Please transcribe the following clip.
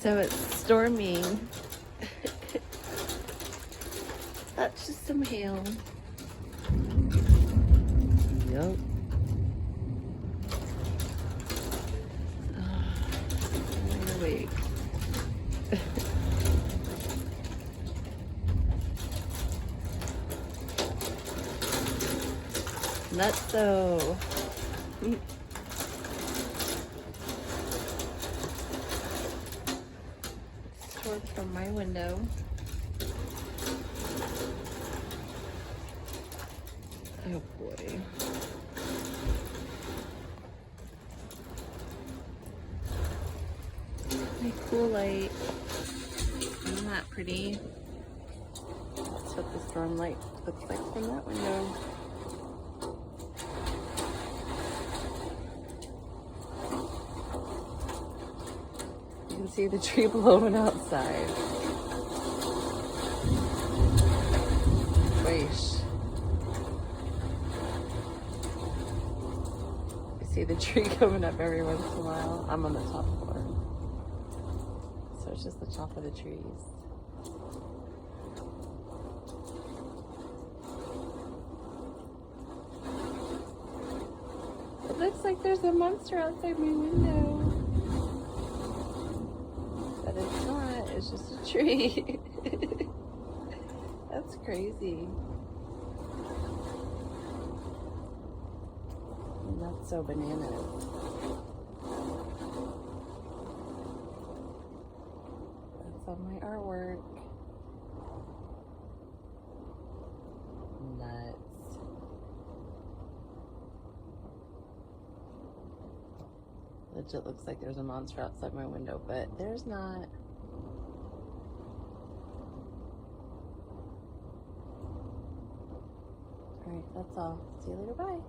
So it's storming. That's just some hail. Yep. I'm awake. Nutso. Toward from my window. Oh boy. My cool light. Isn't that pretty? That's what the storm light looks like from that window. You can see the tree blowing outside. Gosh. You see the tree coming up every once in a while. I'm on the top floor. So it's just the top of the trees. It looks like there's a monster outside my window. But it's not, it's just a tree. That's crazy. Not so bananas. That's on my artwork. Nuts. Legit looks like there's a monster outside my window, but there's not. Alright, that's all. See you later, bye.